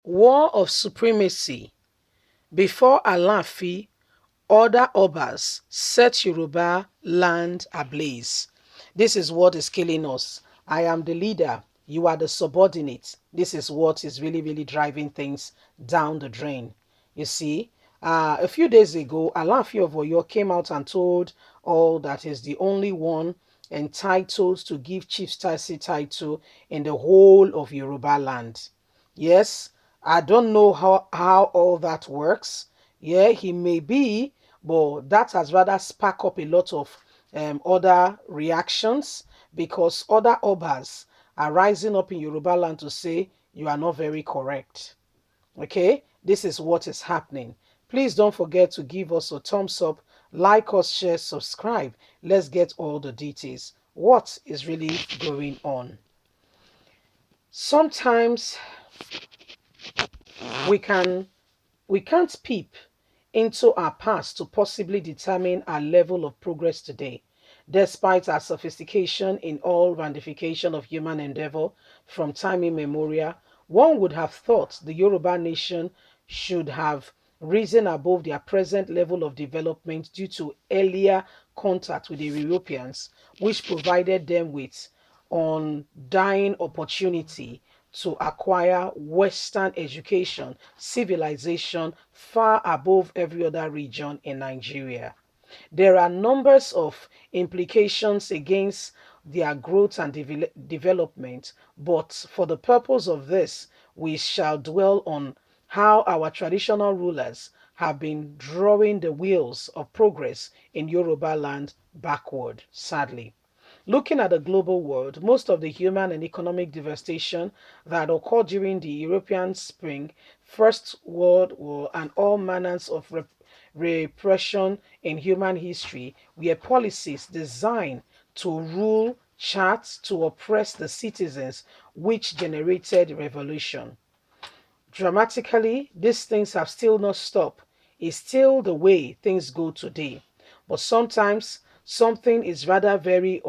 War of Supremacy. Before Alaafin, other Obas set Yoruba land ablaze. This is what is killing us. I am the leader. You are the subordinate. This is what is really, really driving things down the drain. You see, a few days ago, Alaafin of Oyo came out and told all that is the only one entitled to give chieftaincy title in the whole of Yoruba land. Yes, I don't know how all that works. Yeah, he may be, but that has rather spark up a lot of other reactions because other Obas are rising up in Yoruba land to say you are not very correct. Okay, this is what is happening. Please don't forget to give us a thumbs up, like us, share, subscribe. Let's get all the details. What is really going on? Sometimes we can we can't peep into our past to possibly determine our level of progress today. Despite our sophistication in all ramification of human endeavor from time immemorial, one would have thought the Yoruba nation should have risen above their present level of development due to earlier contact with the Europeans, which provided them with undying opportunity to acquire Western education, civilization far above every other region in Nigeria. There are numbers of implications against their growth and development, but for the purpose of this, we shall dwell on how our traditional rulers have been drawing the wheels of progress in Yoruba land backward, sadly. Looking at the global world, most of the human and economic devastation that occurred during the European Spring, First World War, and all manners of repression in human history were policies designed to rule, chart, to oppress the citizens, which generated revolution. Dramatically, these things have still not stopped. It's still the way things go today. But sometimes something is rather very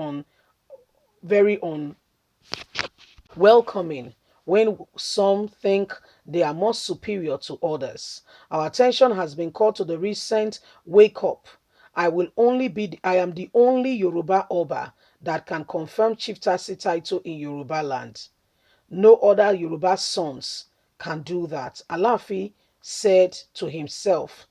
unwelcoming when some think they are more superior to others. Our attention has been called to the recent wake up. I am the only Yoruba Oba that can confirm chieftaincy title in Yoruba land. No other Yoruba sons can do that. Alaafin said to himself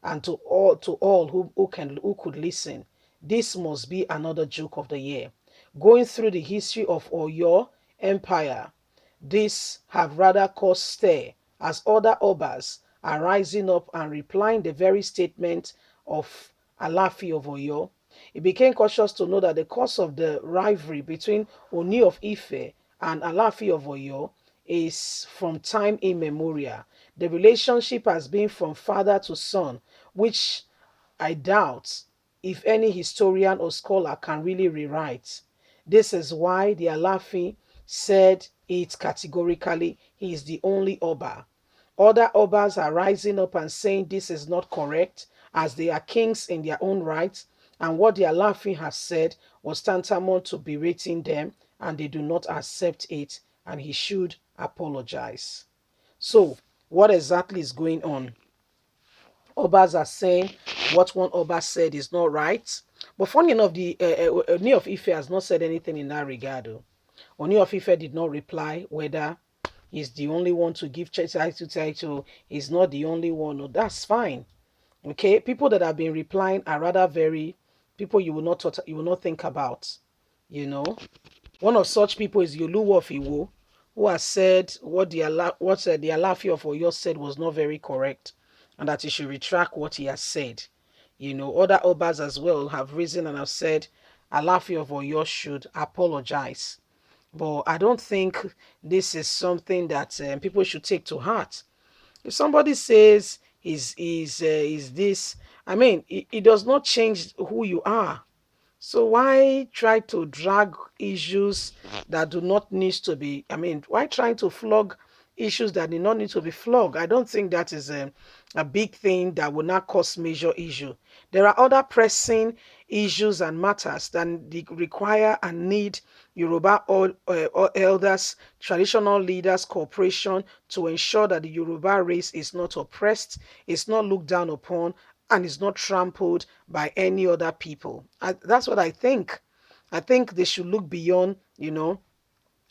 and to all who could listen, this must be another joke of the year. Going through the history of Oyo Empire, this have rather caused stir as other Obas are rising up and replying the very statement of Alaafin of Oyo. He became cautious to know that the cause of the rivalry between Oni of Ife and Alaafin of Oyo is from time immemorial. The relationship has been from father to son, which I doubt if any historian or scholar can really rewrite. This is why the Alaafin said it categorically. He is the only Oba. Other Obas are rising up and saying this is not correct, as they are kings in their own right, and what the Alaafin has said was tantamount to berating them, and they do not accept it, and he should apologize. So, what exactly is going on? Obas are saying what one Oba said is not right. But funny enough, the Oni of Ife has not said anything in that regard. Oni of Ife did not reply whether he's the only one to give title. He's not the only one. No, that's fine. Okay, people that have been replying are rather very people you will not think about. You know, one of such people is Oluwa of Iwo, who has said the Alaafin of Oyo said was not very correct, and that he should retract what he has said. You know, other Obas as well have risen and have said Alaafin of Oyo should apologize. But I don't think this is something that people should take to heart. If somebody says is this, I mean, it does not change who you are. So why try to drag issues that do not need to be, I mean, why trying to flog issues that do not need to be flogged? I don't think that is a big thing that will not cause major issue. There are other pressing issues and matters that require and need Yoruba all elders, traditional leaders, cooperation to ensure that the Yoruba race is not oppressed, is not looked down upon, and is not trampled by any other people. That's what I think. I think they should look beyond,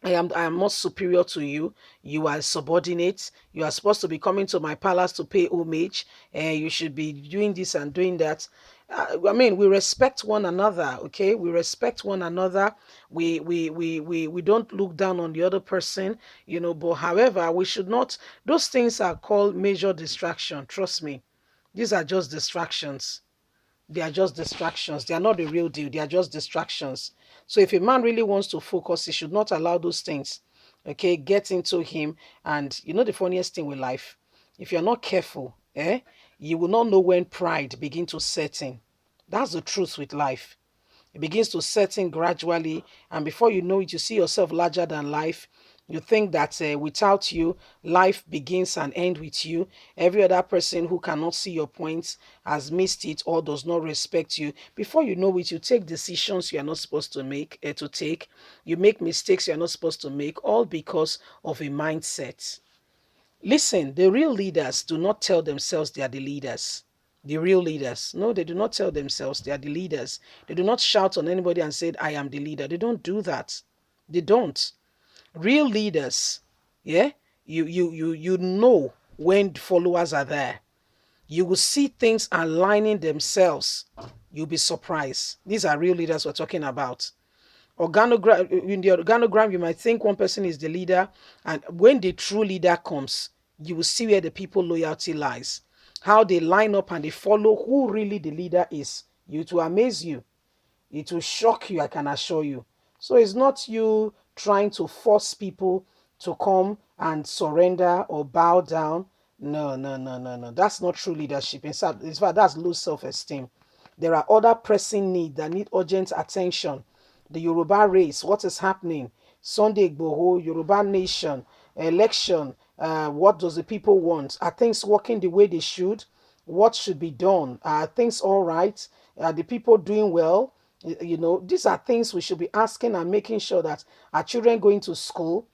I am not superior to you. You are subordinate. You are supposed to be coming to my palace to pay homage. And you should be doing this and doing that. I mean, we respect one another, okay? We respect one another. We don't look down on the other person, but however, we should not, those things are called major distraction. Trust me. These are just distractions. They are just distractions. They are not the real deal. They are just distractions. So if a man really wants to focus, he should not allow those things, okay, get into him. And the funniest thing with life, if you're not careful, you will not know when pride begin to set in. That's the truth with life. It begins to set in gradually, and before you know it, you see yourself larger than life. You think that without you, life begins and ends with you. Every other person who cannot see your points has missed it or does not respect you. Before you know it, you take decisions you are not supposed to make, to take. You make mistakes you are not supposed to make, all because of a mindset. Listen, the real leaders do not tell themselves they are the leaders. The real leaders. No, they do not tell themselves they are the leaders. They do not shout on anybody and say, I am the leader. They don't do that. They don't. Real leaders, yeah, you know when followers are there. You will see things aligning themselves. You'll be surprised. These are real leaders we're talking about. Organogram, in the organogram, you might think one person is the leader, and when the true leader comes, you will see where the people loyalty lies, how they line up and they follow who really the leader is. It will amaze you. It will shock you, I can assure you. So it's not you trying to force people to come and surrender or bow down. No, no, no, no, no. That's not true leadership. In fact, that's low self-esteem. There are other pressing needs that need urgent attention. The Yoruba race, what is happening? Sunday Igboho, Yoruba nation, election. What does the people want? Are things working the way they should? What should be done? Are things all right? Are the people doing well? These are things we should be asking and making sure that our children going to school,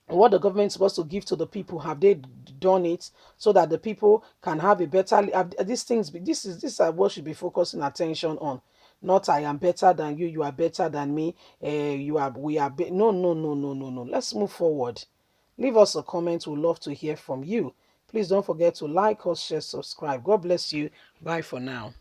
what the government is supposed to give to the people, have they done it so that the people can have a better these things. This is what should be focusing attention on, not I am better than you, you are better than me, you are we are no, no, no, no, no, no. Let's move forward. Leave us a comment. We'd love to hear from you. Please don't forget to like us, share, subscribe. God bless you. Bye for now.